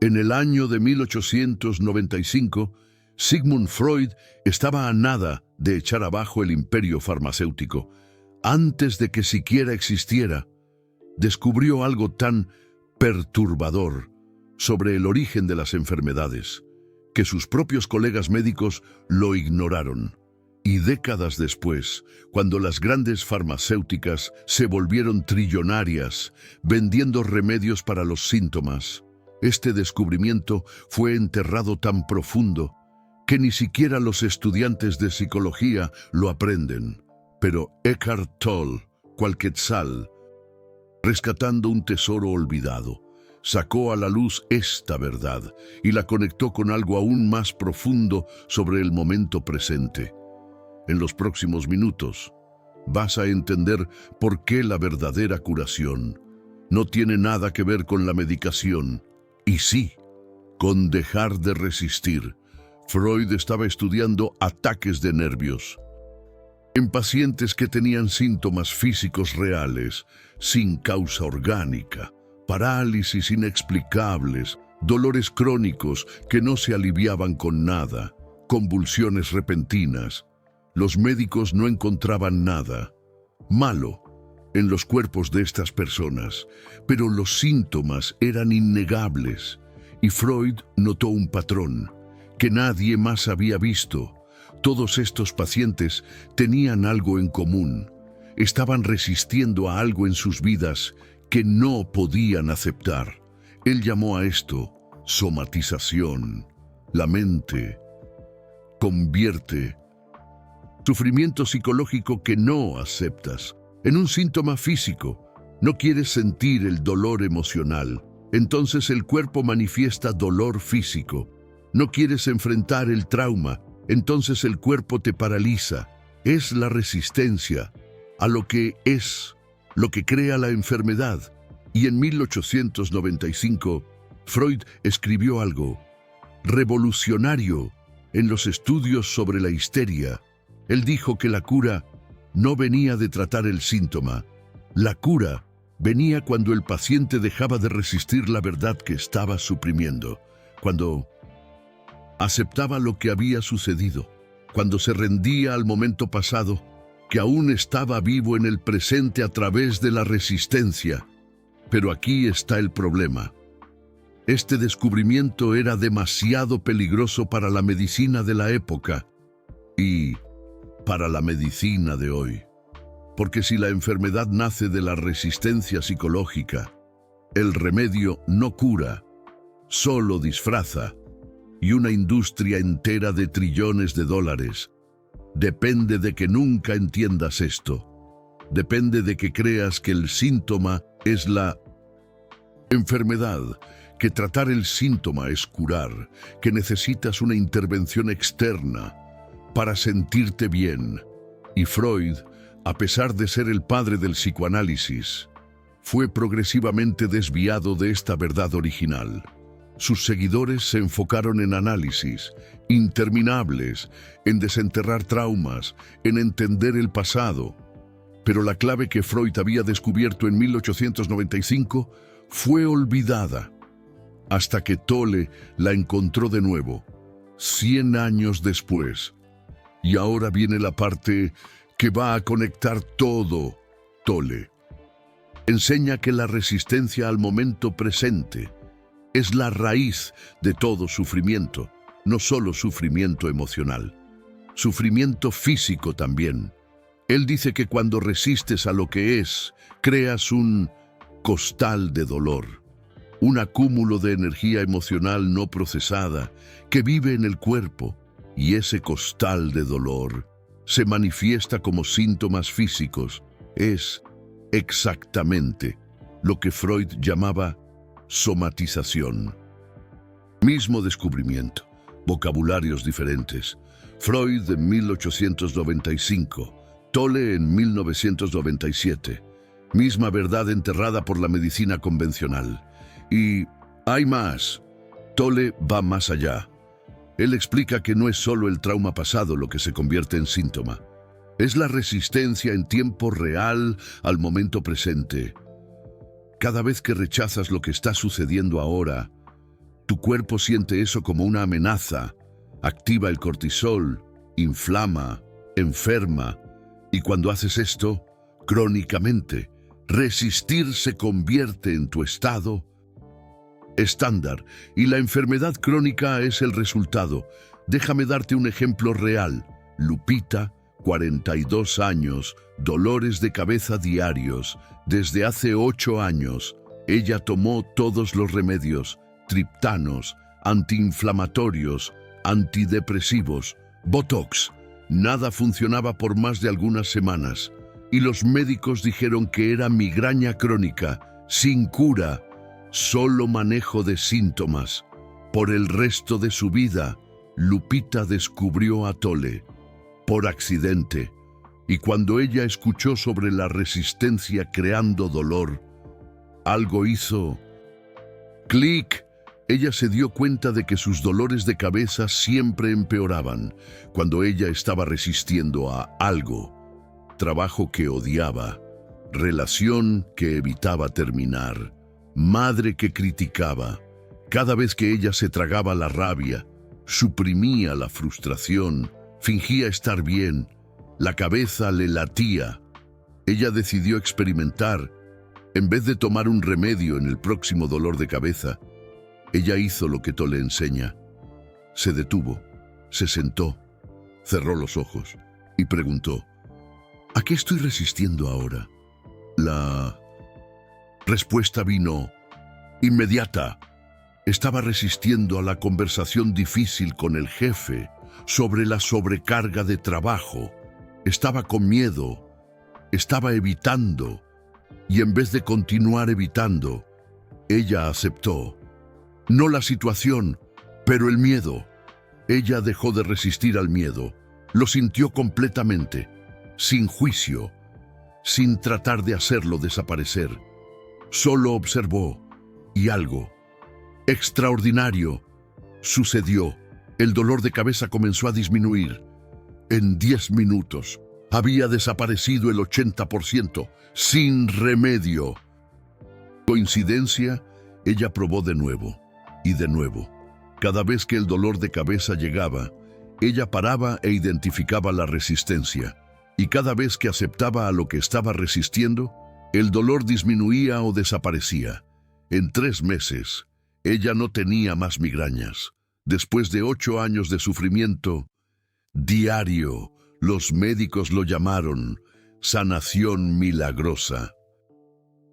En el año de 1895, Sigmund Freud estaba a nada de echar abajo el imperio farmacéutico. Antes de que siquiera existiera, descubrió algo tan perturbador sobre el origen de las enfermedades, que sus propios colegas médicos lo ignoraron. Y décadas después, cuando las grandes farmacéuticas se volvieron trillonarias, vendiendo remedios para los síntomas, este descubrimiento fue enterrado tan profundo que ni siquiera los estudiantes de psicología lo aprenden. Pero Eckhart Tolle, cual Quetzal, rescatando un tesoro olvidado, sacó a la luz esta verdad y la conectó con algo aún más profundo sobre el momento presente. En los próximos minutos vas a entender por qué la verdadera curación no tiene nada que ver con la medicación, y sí, con dejar de resistir. Freud estaba estudiando ataques de nervios en pacientes que tenían síntomas físicos reales, sin causa orgánica, parálisis inexplicables, dolores crónicos que no se aliviaban con nada, convulsiones repentinas. Los médicos no encontraban nada malo en los cuerpos de estas personas, pero los síntomas eran innegables, y Freud notó un patrón que nadie más había visto. Todos estos pacientes tenían algo en común. Estaban resistiendo a algo en sus vidas que no podían aceptar. Él llamó a esto somatización. La mente convierte sufrimiento psicológico que no aceptas en un síntoma físico. No quieres sentir el dolor emocional, entonces el cuerpo manifiesta dolor físico. No quieres enfrentar el trauma, entonces el cuerpo te paraliza. Es la resistencia a lo que es, lo que crea la enfermedad. Y en 1895, Freud escribió algo revolucionario en los estudios sobre la histeria. Él dijo que la cura no venía de tratar el síntoma. La cura venía cuando el paciente dejaba de resistir la verdad que estaba suprimiendo, cuando aceptaba lo que había sucedido, cuando se rendía al momento pasado, que aún estaba vivo en el presente a través de la resistencia. Pero aquí está el problema. Este descubrimiento era demasiado peligroso para la medicina de la época y para la medicina de hoy. Porque si la enfermedad nace de la resistencia psicológica, el remedio no cura, solo disfraza. Y una industria entera de trillones de dólares depende de que nunca entiendas esto. Depende de que creas que el síntoma es la enfermedad, que tratar el síntoma es curar, que necesitas una intervención externa para sentirte bien. Y Freud, a pesar de ser el padre del psicoanálisis, fue progresivamente desviado de esta verdad original. Sus seguidores se enfocaron en análisis interminables, en desenterrar traumas, en entender el pasado. Pero la clave que Freud había descubierto en 1895 fue olvidada, hasta que Tolle la encontró de nuevo, 100 años después. Y ahora viene la parte que va a conectar todo. Tolle enseña que la resistencia al momento presente es la raíz de todo sufrimiento, no solo sufrimiento emocional, sufrimiento físico también. Él dice que cuando resistes a lo que es, creas un costal de dolor, un acúmulo de energía emocional no procesada que vive en el cuerpo, y ese costal de dolor se manifiesta como síntomas físicos. Es exactamente lo que Freud llamaba somatización. Mismo descubrimiento, vocabularios diferentes. Freud en 1895, Tolle en 1997. Misma verdad enterrada por la medicina convencional. Y hay más. Tolle va más allá. Él explica que no es solo el trauma pasado lo que se convierte en síntoma. Es la resistencia en tiempo real al momento presente. Cada vez que rechazas lo que está sucediendo ahora, Tu cuerpo siente eso como una amenaza, activa el cortisol, inflama, enferma, y cuando haces esto, crónicamente, resistir se convierte en tu estado estándar y la enfermedad crónica es el resultado. Déjame darte un ejemplo real. Lupita, 42 años, dolores de cabeza diarios. Desde hace 8 años, ella tomó todos los remedios, triptanos, antiinflamatorios, antidepresivos, Botox. Nada funcionaba por más de algunas semanas y los médicos dijeron que era migraña crónica, sin cura, solo manejo de síntomas. Por el resto de su vida, Lupita descubrió a Tolle por accidente, y cuando ella escuchó sobre la resistencia creando dolor, algo hizo clic. Ella se dio cuenta de que sus dolores de cabeza siempre empeoraban cuando ella estaba resistiendo a algo. Trabajo que odiaba, relación que evitaba terminar, madre que criticaba. Cada vez que ella se tragaba la rabia, suprimía la frustración, fingía estar bien, la cabeza le latía. Ella decidió experimentar. En vez de tomar un remedio en el próximo dolor de cabeza, ella hizo lo que Tolle enseña. Se detuvo, se sentó, cerró los ojos y preguntó: ¿a qué estoy resistiendo ahora? La respuesta vino inmediata. Estaba resistiendo a la conversación difícil con el jefe sobre la sobrecarga de trabajo. Estaba con miedo, estaba evitando, y en vez de continuar evitando, ella aceptó. No la situación, pero el miedo. Ella dejó de resistir al miedo, lo sintió completamente, sin juicio, sin tratar de hacerlo desaparecer. Solo observó, y algo extraordinario sucedió. El dolor de cabeza comenzó a disminuir. En 10 minutos había desaparecido el 80%, sin remedio. ¿Coincidencia? Ella probó de nuevo y de nuevo. Cada vez que el dolor de cabeza llegaba, ella paraba e identificaba la resistencia. Y cada vez que aceptaba a lo que estaba resistiendo, el dolor disminuía o desaparecía. En 3 meses, ella no tenía más migrañas. Después de 8 años de sufrimiento diario, los médicos lo llamaron sanación milagrosa.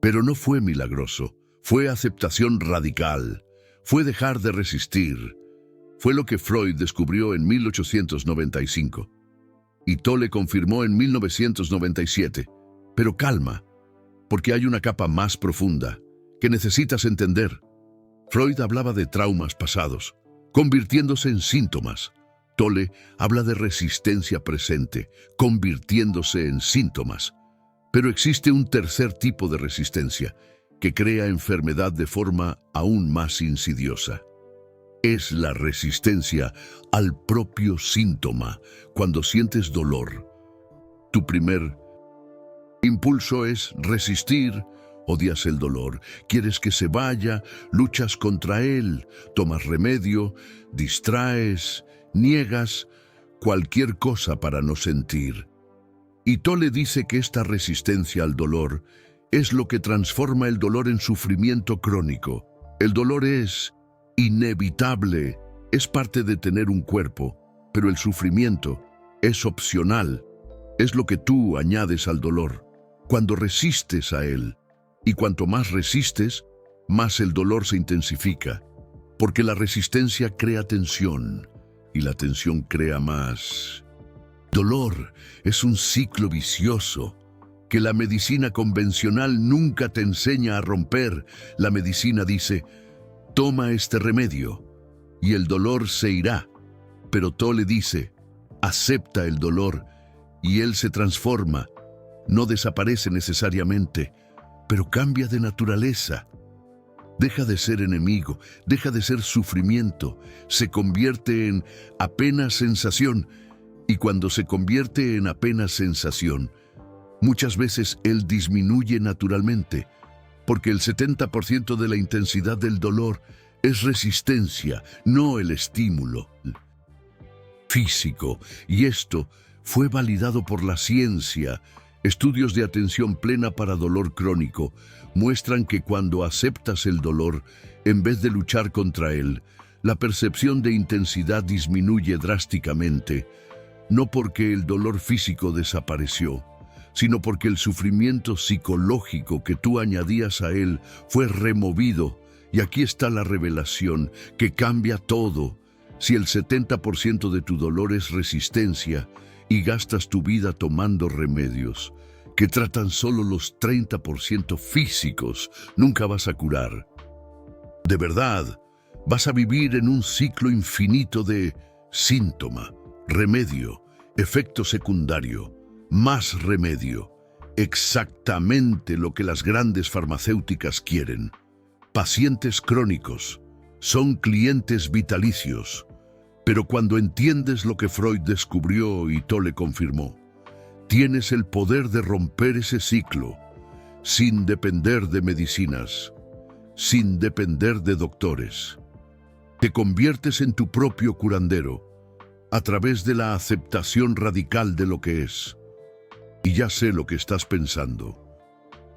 Pero no fue milagroso, fue aceptación radical, fue dejar de resistir. Fue lo que Freud descubrió en 1895 y Tolle confirmó en 1997. Pero calma, porque hay una capa más profunda que necesitas entender. Freud hablaba de traumas pasados, convirtiéndose en síntomas. Tolle habla de resistencia presente, convirtiéndose en síntomas. Pero existe un tercer tipo de resistencia que crea enfermedad de forma aún más insidiosa. Es la resistencia al propio síntoma. Cuando sientes dolor, tu primer impulso es resistir. Odias el dolor, quieres que se vaya, luchas contra él, tomas remedio, distraes, niegas, cualquier cosa para no sentir. Y Tolle dice que esta resistencia al dolor es lo que transforma el dolor en sufrimiento crónico. El dolor es inevitable, es parte de tener un cuerpo, pero el sufrimiento es opcional, es lo que tú añades al dolor. Cuando resistes a él, y cuanto más resistes, más el dolor se intensifica, porque la resistencia crea tensión, y la tensión crea más dolor. Es un ciclo vicioso que la medicina convencional nunca te enseña a romper. La medicina dice: toma este remedio y el dolor se irá. Pero Tolle dice: acepta el dolor y él se transforma. No desaparece necesariamente, pero cambia de naturaleza. Deja de ser enemigo, deja de ser sufrimiento, se convierte en apenas sensación. Y cuando se convierte en apenas sensación, muchas veces él disminuye naturalmente, porque el 70% de la intensidad del dolor Es resistencia, no el estímulo físico. Y esto fue validado por la ciencia. Estudios de atención plena para dolor crónico muestran que cuando aceptas el dolor, en vez de luchar contra él, la percepción de intensidad disminuye drásticamente, no porque el dolor físico desapareció, sino porque el sufrimiento psicológico que tú añadías a él fue removido. Y aquí está la revelación que cambia todo. Si el 70% de tu dolor es resistencia y gastas tu vida tomando remedios que tratan solo los 30% físicos, nunca vas a curar. De verdad, vas a vivir en un ciclo infinito de síntoma, remedio, efecto secundario, más remedio. Exactamente lo que las grandes farmacéuticas quieren. Pacientes crónicos son clientes vitalicios. Pero cuando entiendes lo que Freud descubrió y Tolle confirmó, tienes el poder de romper ese ciclo sin depender de medicinas, sin depender de doctores. Te conviertes en tu propio curandero a través de la aceptación radical de lo que es. Y ya sé lo que estás pensando.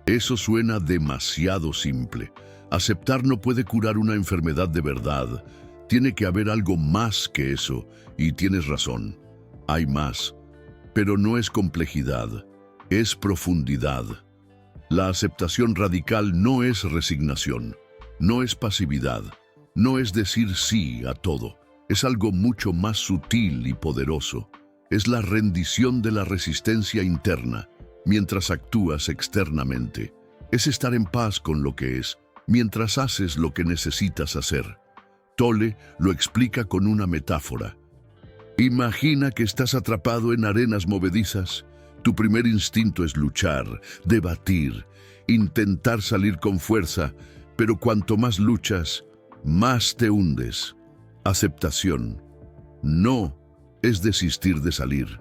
Eso suena demasiado simple. Aceptar no puede curar una enfermedad de verdad. Tiene que haber algo más que eso, y tienes razón. Hay más, pero no es complejidad, es profundidad. La aceptación radical no es resignación, no es pasividad, no es decir sí a todo. Es algo mucho más sutil y poderoso. Es la rendición de la resistencia interna mientras actúas externamente. Es estar en paz con lo que es mientras haces lo que necesitas hacer. Tolle lo explica con una metáfora. Imagina que estás atrapado en arenas movedizas. Tu primer instinto es luchar, debatir, intentar salir con fuerza, pero cuanto más luchas, más te hundes. Aceptación. No es desistir de salir,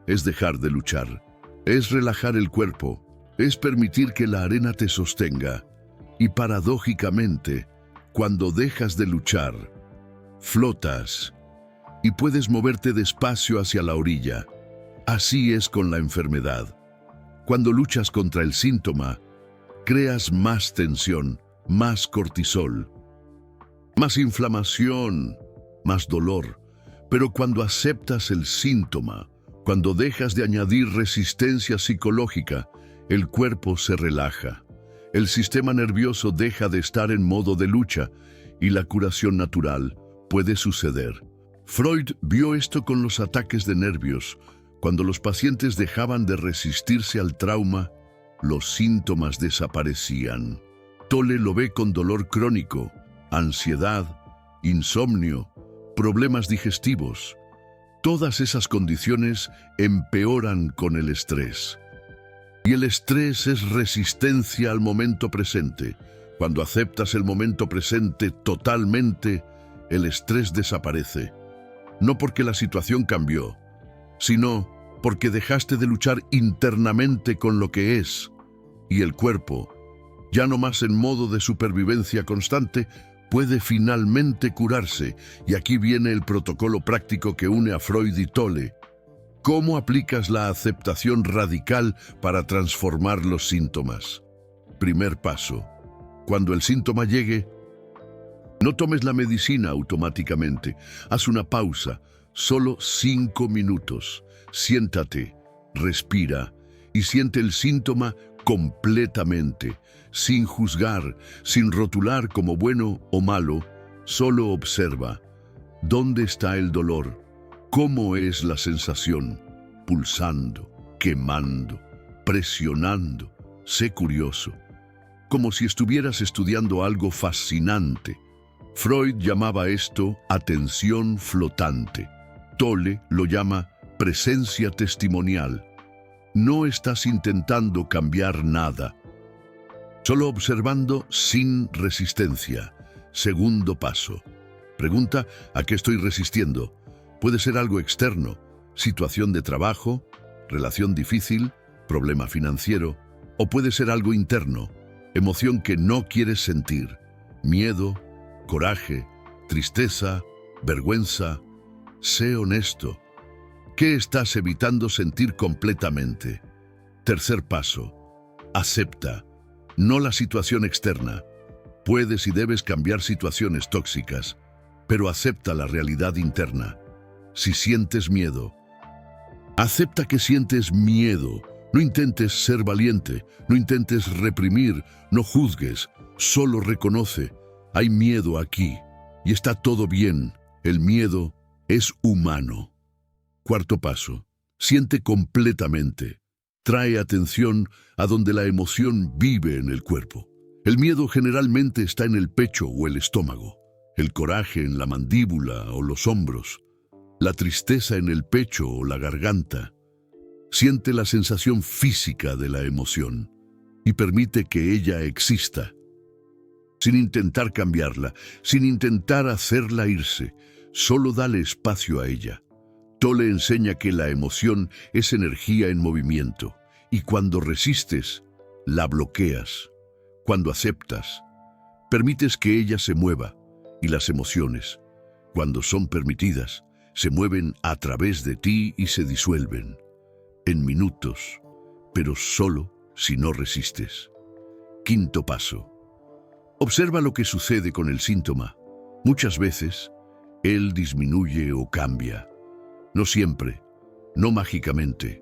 es dejar de luchar, es relajar el cuerpo, es permitir que la arena te sostenga. Y paradójicamente, cuando dejas de luchar, flotas y puedes moverte despacio hacia la orilla. Así es con la enfermedad. Cuando luchas contra el síntoma, creas más tensión, más cortisol, más inflamación, más dolor. Pero cuando aceptas el síntoma, cuando dejas de añadir resistencia psicológica, el cuerpo se relaja. El sistema nervioso deja de estar en modo de lucha y la curación natural puede suceder. Freud vio esto con los ataques de nervios. Cuando los pacientes dejaban de resistirse al trauma, los síntomas desaparecían. Tolle lo ve con dolor crónico, ansiedad, insomnio, problemas digestivos. Todas esas condiciones empeoran con el estrés. Y el estrés es resistencia al momento presente. Cuando aceptas el momento presente totalmente, el estrés desaparece. No porque la situación cambió, sino porque dejaste de luchar internamente con lo que es. Y el cuerpo, ya no más en modo de supervivencia constante, puede finalmente curarse. Y aquí viene el protocolo práctico que une a Freud y Tolle. ¿Cómo aplicas la aceptación radical para transformar los síntomas? Primer paso. Cuando el síntoma llegue, no tomes la medicina automáticamente. Haz una pausa, solo 5 minutos. Siéntate, respira y siente el síntoma completamente, sin juzgar, sin rotular como bueno o malo. Solo observa. ¿Dónde está el dolor? ¿Cómo es la sensación? Pulsando, quemando, presionando. Sé curioso. Como si estuvieras estudiando algo fascinante. Freud llamaba esto atención flotante. Tolle lo llama presencia testimonial. No estás intentando cambiar nada, solo observando sin resistencia. Segundo paso. Pregunta: ¿a qué estoy resistiendo? Puede ser algo externo, situación de trabajo, relación difícil, problema financiero, o puede ser algo interno, emoción que no quieres sentir, miedo, coraje, tristeza, vergüenza. Sé honesto. ¿Qué estás evitando sentir completamente? Tercer paso. Acepta. No la situación externa. Puedes y debes cambiar situaciones tóxicas, pero acepta la realidad interna. Si sientes miedo, acepta que sientes miedo. No intentes ser valiente, no intentes reprimir, no juzgues, solo reconoce. Hay miedo aquí y está todo bien. El miedo es humano. Cuarto paso. Siente completamente. Trae atención a donde la emoción vive en el cuerpo. El miedo generalmente está en el pecho o el estómago, el coraje en la mandíbula o los hombros, la tristeza en el pecho o la garganta. Siente la sensación física de la emoción y permite que ella exista, sin intentar cambiarla, sin intentar hacerla irse. Solo dale espacio a ella. Tolle enseña que la emoción es energía en movimiento y cuando resistes, la bloqueas. Cuando aceptas, permites que ella se mueva y las emociones, cuando son permitidas, se mueven a través de ti y se disuelven en minutos, pero solo si no resistes. Quinto paso. Observa lo que sucede con el síntoma. Muchas veces, él disminuye o cambia. No siempre, no mágicamente,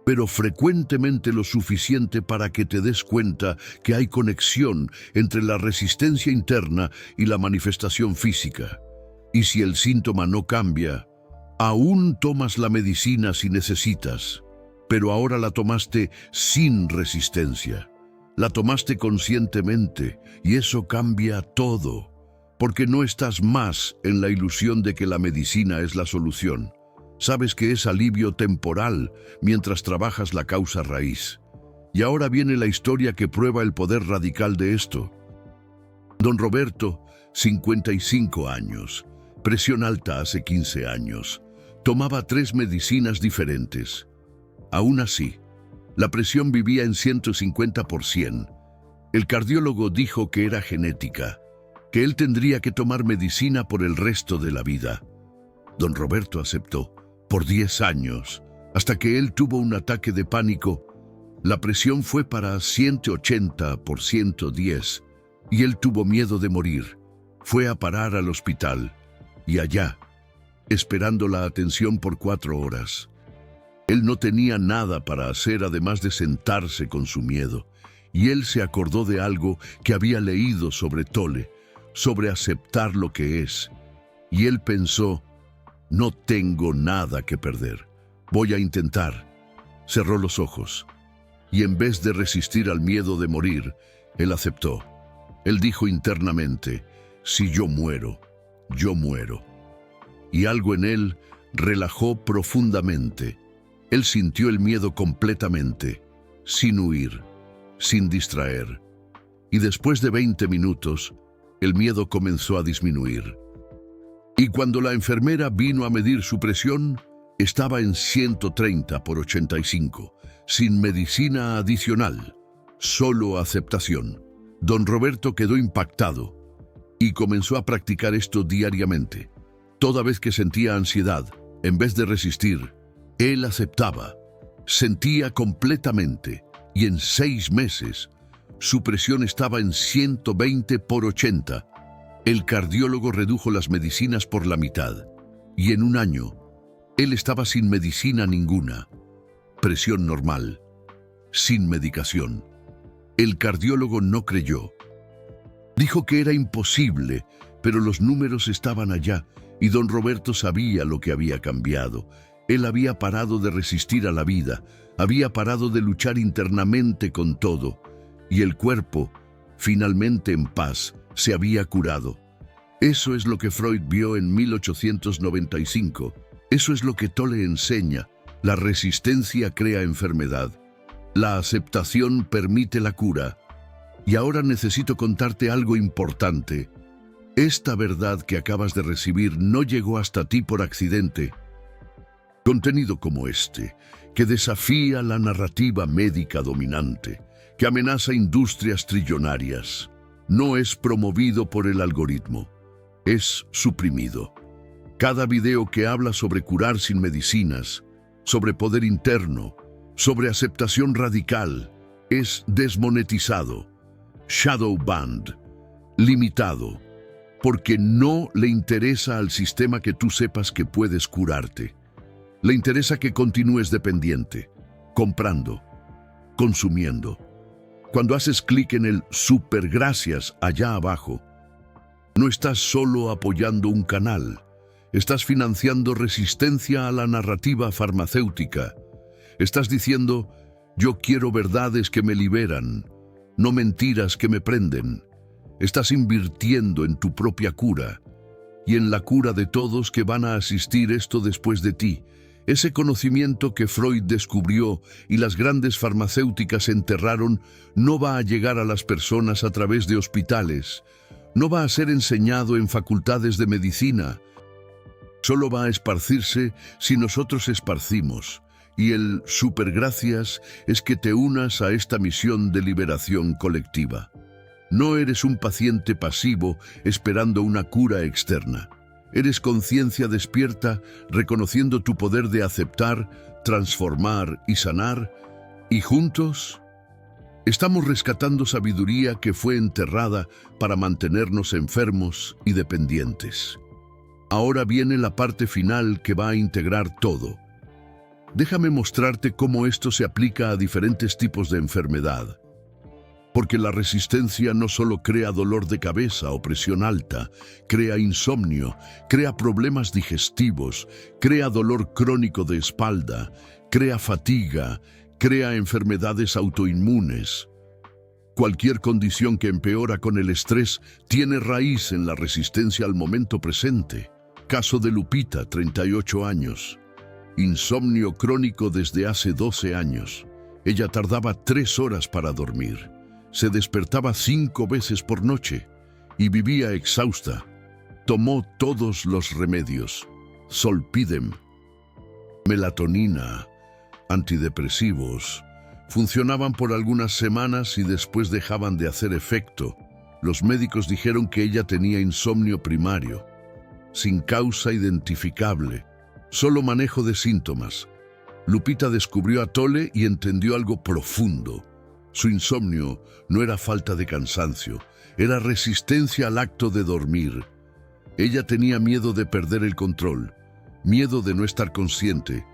pero frecuentemente lo suficiente para que te des cuenta que hay conexión entre la resistencia interna y la manifestación física. Y si el síntoma no cambia, aún tomas la medicina si necesitas, pero ahora la tomaste sin resistencia. La tomaste conscientemente y eso cambia todo, porque no estás más en la ilusión de que la medicina es la solución. Sabes que es alivio temporal mientras trabajas la causa raíz. Y ahora viene la historia que prueba el poder radical de esto. Don Roberto, 55 años, presión alta hace 15 años, tomaba 3 medicinas diferentes. Aún así, la presión vivía en 150%. El cardiólogo dijo que era genética, que él tendría que tomar medicina por el resto de la vida. Don Roberto aceptó, por 10 años, hasta que él tuvo un ataque de pánico. La presión fue para 180 por 110, y él tuvo miedo de morir. Fue a parar al hospital, y allá, esperando la atención por 4 horas. Él no tenía nada para hacer además de sentarse con su miedo, y él se acordó de algo que había leído sobre Tolle, sobre aceptar lo que es. Y él pensó, no tengo nada que perder, voy a intentar. Cerró los ojos, y en vez de resistir al miedo de morir, él aceptó. Él dijo internamente, si yo muero, yo muero. Y algo en él relajó profundamente. Él sintió el miedo completamente, sin huir, sin distraer. Y después de 20 minutos, el miedo comenzó a disminuir. Y cuando la enfermera vino a medir su presión, estaba en 130 por 85, sin medicina adicional, solo aceptación. Don Roberto quedó impactado y comenzó a practicar esto diariamente. Toda vez que sentía ansiedad, en vez de resistir, él aceptaba, sentía completamente, y en 6 meses, su presión estaba en 120 por 80. El cardiólogo redujo las medicinas por la mitad, y en un año, él estaba sin medicina ninguna. Presión normal, sin medicación. El cardiólogo no creyó. Dijo que era imposible, pero los números estaban allá, y don Roberto sabía lo que había cambiado. Él había parado de resistir a la vida, había parado de luchar internamente con todo, y el cuerpo, finalmente en paz, se había curado. Eso es lo que Freud vio en 1895. Eso es lo que Tolle enseña. La resistencia crea enfermedad. La aceptación permite la cura. Y ahora necesito contarte algo importante. Esta verdad que acabas de recibir no llegó hasta ti por accidente. Contenido como este, que desafía la narrativa médica dominante, que amenaza industrias trillonarias, no es promovido por el algoritmo, es suprimido. Cada video que habla sobre curar sin medicinas, sobre poder interno, sobre aceptación radical, es desmonetizado, shadow banned, limitado, porque no le interesa al sistema que tú sepas que puedes curarte. Le interesa que continúes dependiente, comprando, consumiendo. Cuando haces clic en el super gracias allá abajo, no estás solo apoyando un canal, estás financiando resistencia a la narrativa farmacéutica. Estás diciendo, yo quiero verdades que me liberan, no mentiras que me prenden. Estás invirtiendo en tu propia cura y en la cura de todos que van a asistir esto después de ti. Ese conocimiento que Freud descubrió y las grandes farmacéuticas enterraron no va a llegar a las personas a través de hospitales, no va a ser enseñado en facultades de medicina, solo va a esparcirse si nosotros esparcimos. Y el supergracias es que te unas a esta misión de liberación colectiva. No eres un paciente pasivo esperando una cura externa. Eres conciencia despierta, reconociendo tu poder de aceptar, transformar y sanar, y juntos estamos rescatando sabiduría que fue enterrada para mantenernos enfermos y dependientes. Ahora viene la parte final que va a integrar todo. Déjame mostrarte cómo esto se aplica a diferentes tipos de enfermedad. Porque la resistencia no solo crea dolor de cabeza o presión alta, crea insomnio, crea problemas digestivos, crea dolor crónico de espalda, crea fatiga, crea enfermedades autoinmunes. Cualquier condición que empeora con el estrés tiene raíz en la resistencia al momento presente. Caso de Lupita, 38 años. Insomnio crónico desde hace 12 años. Ella tardaba 3 horas para dormir. Se despertaba 5 veces por noche y vivía exhausta. Tomó todos los remedios, Zolpidem, melatonina, antidepresivos. Funcionaban por algunas semanas y después dejaban de hacer efecto. Los médicos dijeron que ella tenía insomnio primario, sin causa identificable, solo manejo de síntomas. Lupita descubrió a Tolle y entendió algo profundo. Su insomnio no era falta de cansancio, era resistencia al acto de dormir. Ella tenía miedo de perder el control, miedo de no estar consciente,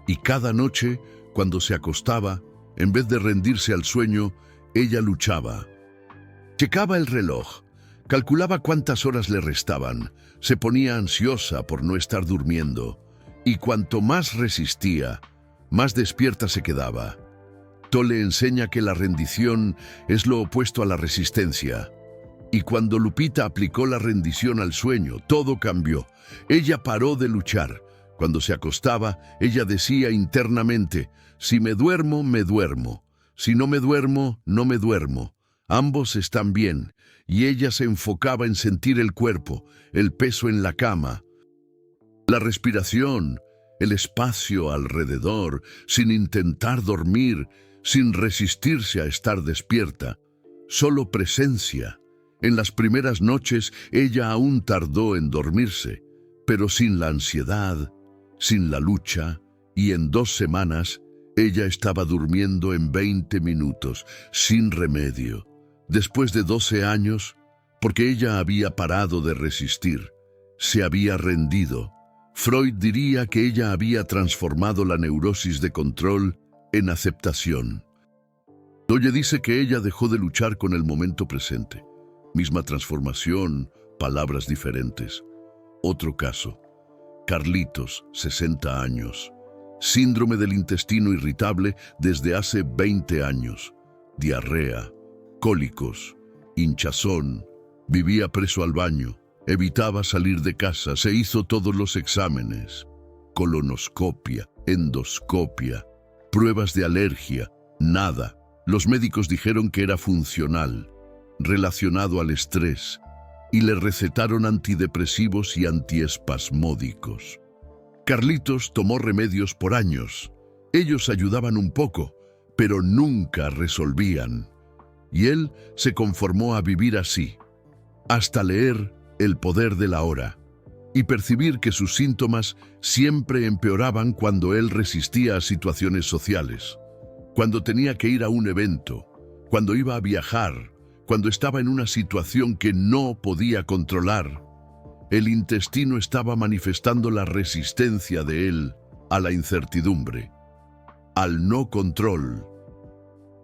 y cada noche, cuando se acostaba, en vez de rendirse al sueño, ella luchaba. Checaba el reloj, calculaba cuántas horas le restaban, se ponía ansiosa por no estar durmiendo, y cuanto más resistía, más despierta se quedaba. Tolle enseña que la rendición es lo opuesto a la resistencia. Y cuando Lupita aplicó la rendición al sueño, todo cambió. Ella paró de luchar. Cuando se acostaba, ella decía internamente, si me duermo, me duermo. Si no me duermo, no me duermo. Ambos están bien. Y ella se enfocaba en sentir el cuerpo, el peso en la cama, la respiración, el espacio alrededor, sin intentar dormir, sin resistirse a estar despierta, solo presencia. En las primeras noches ella aún tardó en dormirse, pero sin la ansiedad, sin la lucha, y en 2 semanas ella estaba durmiendo en 20 minutos, sin remedio. Después de 12 años, porque ella había parado de resistir, se había rendido. Freud diría que ella había transformado la neurosis de control en aceptación. Tolle dice que ella dejó de luchar con el momento presente. Misma transformación, palabras diferentes. Otro caso. Carlitos, 60 años. Síndrome del intestino irritable desde hace 20 años. Diarrea, cólicos, hinchazón. Vivía preso al baño. Evitaba salir de casa. Se hizo todos los exámenes. Colonoscopia, endoscopia, pruebas de alergia. Nada. Los médicos dijeron que era funcional, relacionado al estrés, y le recetaron antidepresivos y antiespasmódicos. Carlitos tomó remedios por años. Ellos ayudaban un poco, pero nunca resolvían. y él se conformó a vivir así, hasta leer El poder de la hora y percibir que sus síntomas siempre empeoraban cuando él resistía a situaciones sociales, cuando tenía que ir a un evento, cuando iba a viajar, cuando estaba en una situación que no podía controlar. El intestino estaba manifestando la resistencia de él a la incertidumbre, al no control.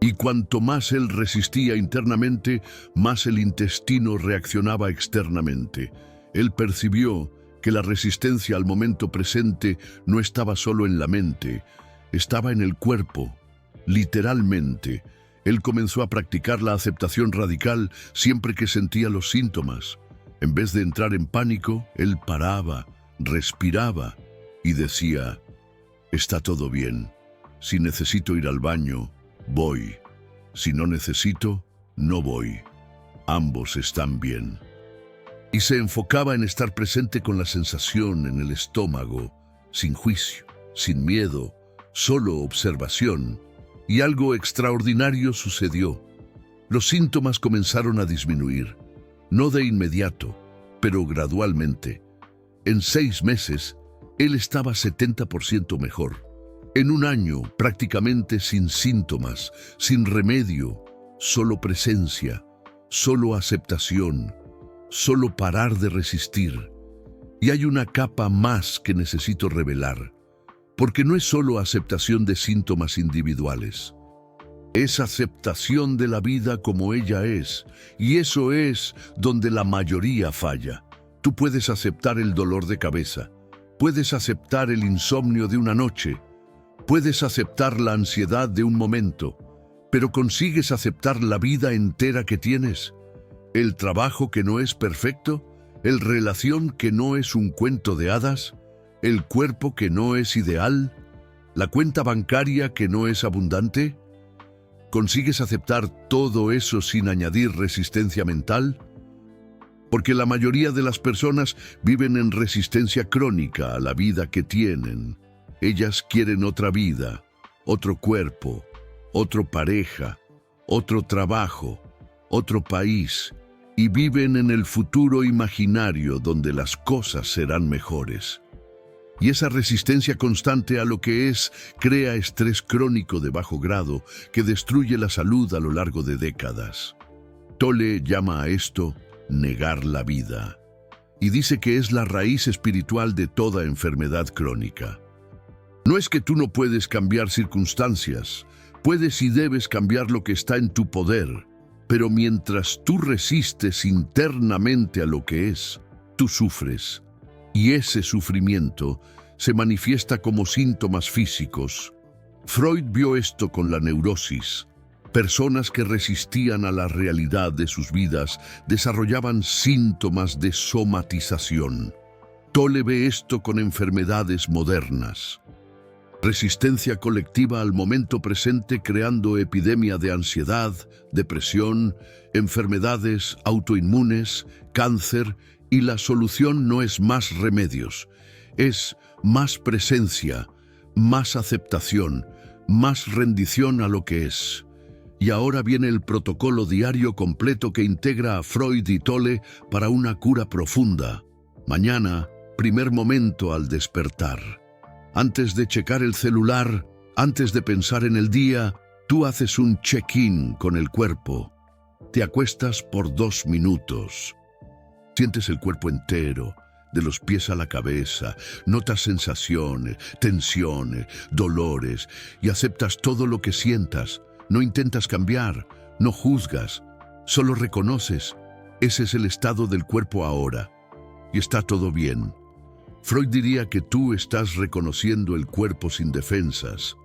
Y cuanto más él resistía internamente, más el intestino reaccionaba externamente. Él percibió que la resistencia al momento presente no estaba solo en la mente, estaba en el cuerpo, literalmente. Él comenzó a practicar la aceptación radical siempre que sentía los síntomas. En vez de entrar en pánico, él paraba, respiraba y decía: está todo bien. Si necesito ir al baño, voy. Si no necesito, no voy. Ambos están bien. Y se enfocaba en estar presente con la sensación en el estómago, sin juicio, sin miedo, solo observación. Y algo extraordinario sucedió. Los síntomas comenzaron a disminuir, no de inmediato, pero gradualmente. En 6 meses, él estaba 70% mejor. En un año, prácticamente sin síntomas, sin remedio, solo presencia, solo aceptación, solo parar de resistir. Y hay una capa más que necesito revelar, porque no es solo aceptación de síntomas individuales. Es aceptación de la vida como ella es, y eso es donde la mayoría falla. Tú puedes aceptar el dolor de cabeza, puedes aceptar el insomnio de una noche, puedes aceptar la ansiedad de un momento, pero ¿consigues aceptar la vida entera que tienes? ¿El trabajo que no es perfecto? ¿El relación que no es un cuento de hadas? ¿El cuerpo que no es ideal? ¿La cuenta bancaria que no es abundante? ¿Consigues aceptar todo eso sin añadir resistencia mental? Porque la mayoría de las personas viven en resistencia crónica a la vida que tienen. Ellas quieren otra vida, otro cuerpo, otra pareja, otro trabajo, otro país, y viven en el futuro imaginario donde las cosas serán mejores. Y esa resistencia constante a lo que es crea estrés crónico de bajo grado que destruye la salud a lo largo de décadas. Tolle llama a esto negar la vida, y dice que es la raíz espiritual de toda enfermedad crónica. No es que tú no puedes cambiar circunstancias, puedes y debes cambiar lo que está en tu poder, pero mientras tú resistes internamente a lo que es, tú sufres, y ese sufrimiento se manifiesta como síntomas físicos. Freud vio esto con la neurosis. Personas que resistían a la realidad de sus vidas desarrollaban síntomas de somatización. Tolle ve esto con enfermedades modernas. Resistencia colectiva al momento presente creando epidemia de ansiedad, depresión, enfermedades autoinmunes, cáncer, y la solución no es más remedios, es más presencia, más aceptación, más rendición a lo que es. Y ahora viene el protocolo diario completo que integra a Freud y Tolle para una cura profunda. Mañana, primer momento al despertar. Antes de checar el celular, antes de pensar en el día, tú haces un check-in con el cuerpo. Te acuestas por 2 minutos. Sientes el cuerpo entero, de los pies a la cabeza, notas sensaciones, tensiones, dolores y aceptas todo lo que sientas. No intentas cambiar, no juzgas, solo reconoces. Ese es el estado del cuerpo ahora y está todo bien. Freud diría que tú estás reconociendo el cuerpo sin defensas.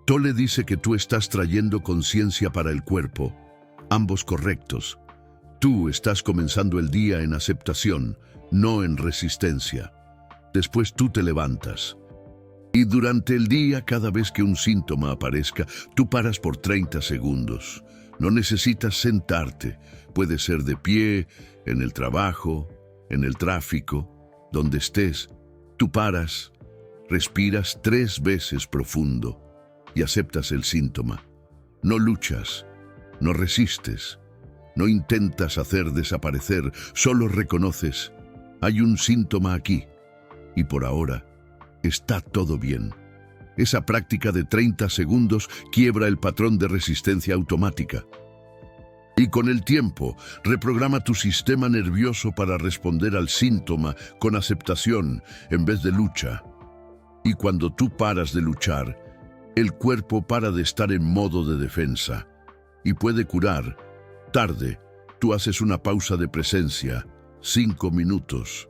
Tolle dice que tú estás trayendo conciencia para el cuerpo, ambos correctos. Tú estás comenzando el día en aceptación, no en resistencia. Después tú te levantas. Y durante el día, cada vez que un síntoma aparezca, tú paras por 30 segundos. No necesitas sentarte. Puede ser de pie, en el trabajo, en el tráfico, donde estés. Tú paras, respiras 3 veces profundo y aceptas el síntoma. No luchas, No resistes, no intentas hacer desaparecer, solo reconoces, hay un síntoma aquí, y por ahora está todo bien. Esa práctica de 30 segundos quiebra el patrón de resistencia automática. Y con el tiempo, reprograma tu sistema nervioso para responder al síntoma con aceptación en vez de lucha. Y cuando tú paras de luchar, el cuerpo para de estar en modo de defensa y puede curar. Tarde, tú haces una pausa de presencia, 5 minutos.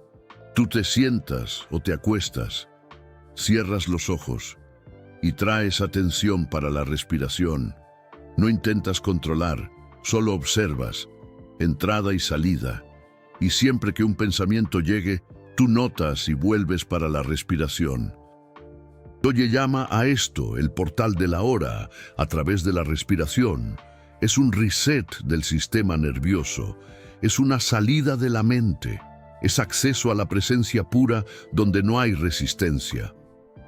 Tú te sientas o te acuestas, cierras los ojos y traes atención para la respiración. No intentas controlar, solo observas, entrada y salida. Y siempre que un pensamiento llegue, tú notas y vuelves para la respiración. Tolle llama a esto el portal de la hora a través de la respiración. Es un reset del sistema nervioso, es una salida de la mente, es acceso a la presencia pura donde no hay resistencia.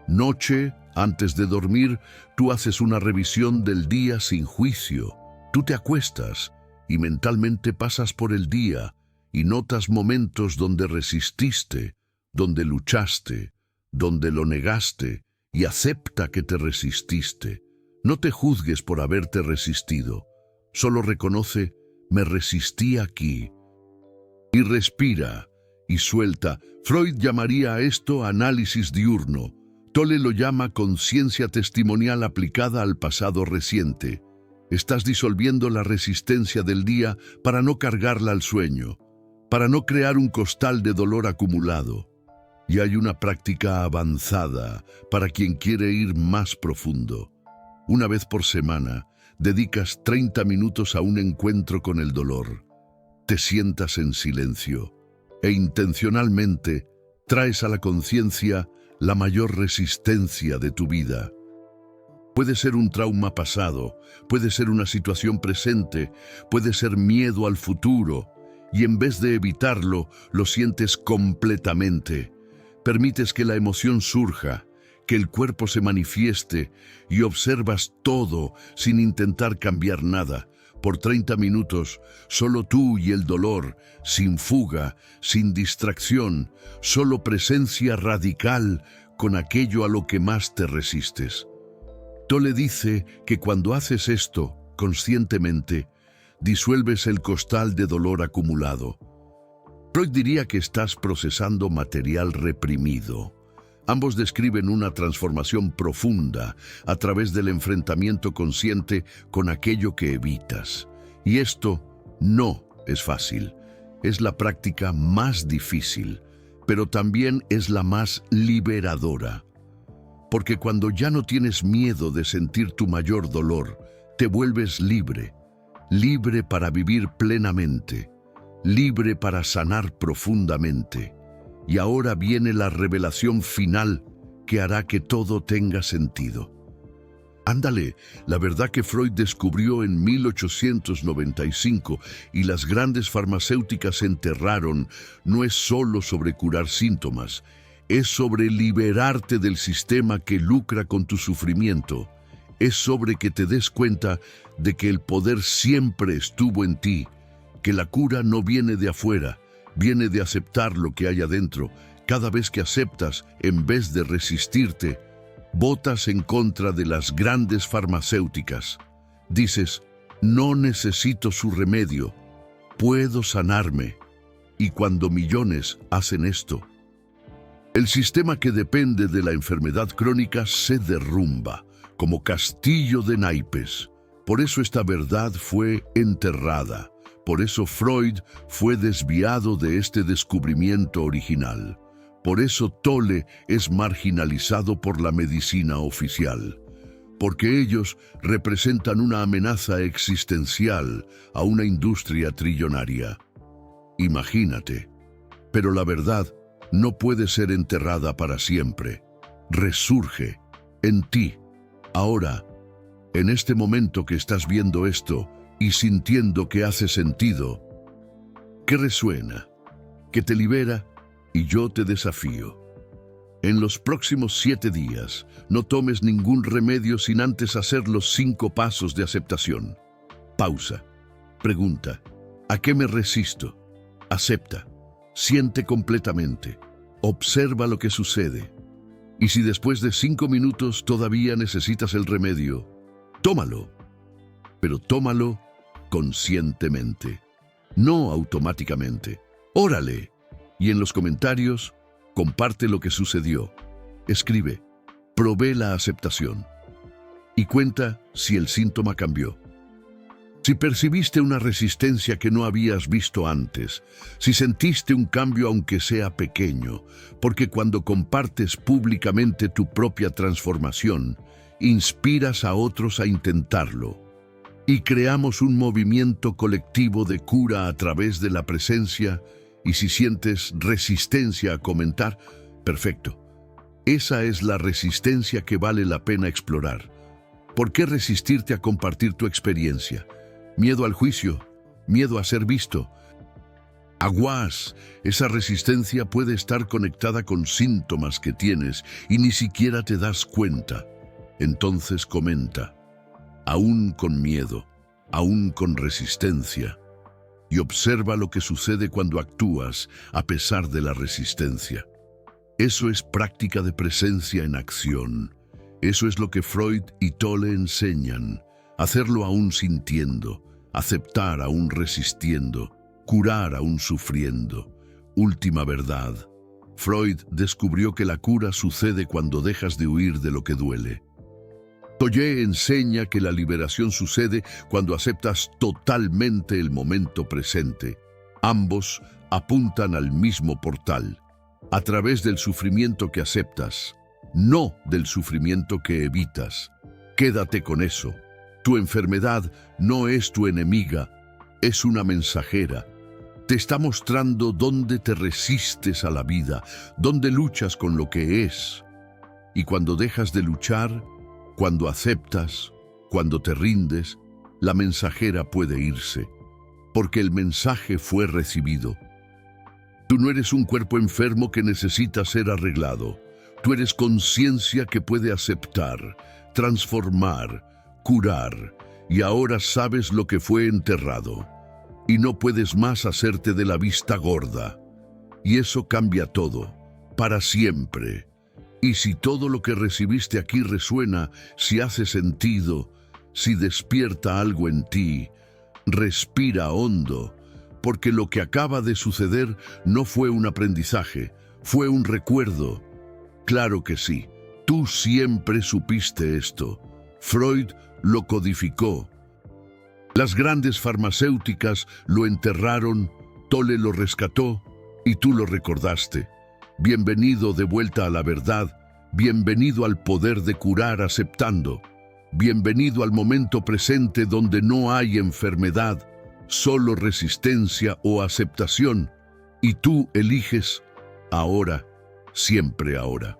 Noche, antes de dormir, tú haces una revisión del día sin juicio. Tú te acuestas y mentalmente pasas por el día y notas momentos donde resististe, donde luchaste, donde lo negaste y acepta que te resististe. No te juzgues por haberte resistido. Solo reconoce, me resistí aquí. Y respira y suelta. Freud llamaría a esto análisis diurno. Tolle lo llama conciencia testimonial aplicada al pasado reciente. Estás disolviendo la resistencia del día para no cargarla al sueño, para no crear un costal de dolor acumulado. Y hay una práctica avanzada para quien quiere ir más profundo. Una vez por semana, dedicas 30 minutos a un encuentro con el dolor. Te sientas en silencio e intencionalmente traes a la conciencia la mayor resistencia de tu vida. Puede ser un trauma pasado, puede ser una situación presente, puede ser miedo al futuro, y en vez de evitarlo, lo sientes completamente. Permites que la emoción surja, que el cuerpo se manifieste y observas todo sin intentar cambiar nada. Por 30 minutos, solo tú y el dolor, sin fuga, sin distracción, solo presencia radical con aquello a lo que más te resistes. Tolle dice que cuando haces esto, conscientemente, disuelves el costal de dolor acumulado. Freud diría que estás procesando material reprimido. Ambos describen una transformación profunda a través del enfrentamiento consciente con aquello que evitas. Y esto no es fácil. Es la práctica más difícil, pero también es la más liberadora. Porque cuando ya no tienes miedo de sentir tu mayor dolor, te vuelves libre, libre para vivir plenamente, libre para sanar profundamente. Y ahora viene la revelación final que hará que todo tenga sentido. Ándale, la verdad que Freud descubrió en 1895 y las grandes farmacéuticas enterraron no es solo sobre curar síntomas, es sobre liberarte del sistema que lucra con tu sufrimiento. Es sobre que te des cuenta de que el poder siempre estuvo en ti, que la cura no viene de afuera, viene de aceptar lo que hay adentro. Cada vez que aceptas, en vez de resistirte, votas en contra de las grandes farmacéuticas. Dices, no necesito su remedio, puedo sanarme. Y cuando millones hacen esto, el sistema que depende de la enfermedad crónica se derrumba, como castillo de naipes. Por eso esta verdad fue enterrada. Por eso Freud fue desviado de este descubrimiento original. Por eso Tolle es marginalizado por la medicina oficial. Porque ellos representan una amenaza existencial a una industria trillonaria. Imagínate. Pero la verdad no puede ser enterrada para siempre. Resurge en ti. Ahora, en este momento que estás viendo esto, y sintiendo que hace sentido, que resuena, que te libera, y yo te desafío. En los próximos 7 días, no tomes ningún remedio sin antes hacer los 5 pasos de aceptación. Pausa. Pregunta: ¿a qué me resisto? Acepta. Siente completamente. Observa lo que sucede. Y si después de 5 minutos todavía necesitas el remedio, tómalo. Pero tómalo conscientemente, no automáticamente. Órale. Y en los comentarios, comparte lo que sucedió. Escribe: probé la aceptación. Y cuenta si el síntoma cambió. Si percibiste una resistencia que no habías visto antes, si sentiste un cambio aunque sea pequeño, porque cuando compartes públicamente tu propia transformación, inspiras a otros a intentarlo. Y creamos un movimiento colectivo de cura a través de la presencia, y si sientes resistencia a comentar, perfecto. Esa es la resistencia que vale la pena explorar. ¿Por qué resistirte a compartir tu experiencia? Miedo al juicio, miedo a ser visto. Aguas, esa resistencia puede estar conectada con síntomas que tienes y ni siquiera te das cuenta. Entonces comenta, aún con miedo, aún con resistencia, y observa lo que sucede cuando actúas a pesar de la resistencia. Eso es práctica de presencia en acción. Eso es lo que Freud y Tolle enseñan. Hacerlo aún sintiendo, aceptar aún resistiendo, curar aún sufriendo. Última verdad. Freud descubrió que la cura sucede cuando dejas de huir de lo que duele. Tolle enseña que la liberación sucede cuando aceptas totalmente el momento presente. Ambos apuntan al mismo portal, a través del sufrimiento que aceptas, no del sufrimiento que evitas. Quédate con eso. Tu enfermedad no es tu enemiga, es una mensajera. Te está mostrando dónde te resistes a la vida, dónde luchas con lo que es. Y cuando dejas de luchar, cuando aceptas, cuando te rindes, la mensajera puede irse, porque el mensaje fue recibido. Tú no eres un cuerpo enfermo que necesita ser arreglado. Tú eres conciencia que puede aceptar, transformar, curar, y ahora sabes lo que fue enterrado. Y no puedes más hacerte de la vista gorda. Y eso cambia todo, para siempre. Y si todo lo que recibiste aquí resuena, si hace sentido, si despierta algo en ti, respira hondo, porque lo que acaba de suceder no fue un aprendizaje, fue un recuerdo. Claro que sí, tú siempre supiste esto. Freud lo codificó. Las grandes farmacéuticas lo enterraron, Tolle lo rescató y tú lo recordaste. Bienvenido de vuelta a la verdad, bienvenido al poder de curar aceptando, bienvenido al momento presente donde no hay enfermedad, solo resistencia o aceptación, y tú eliges ahora, siempre ahora.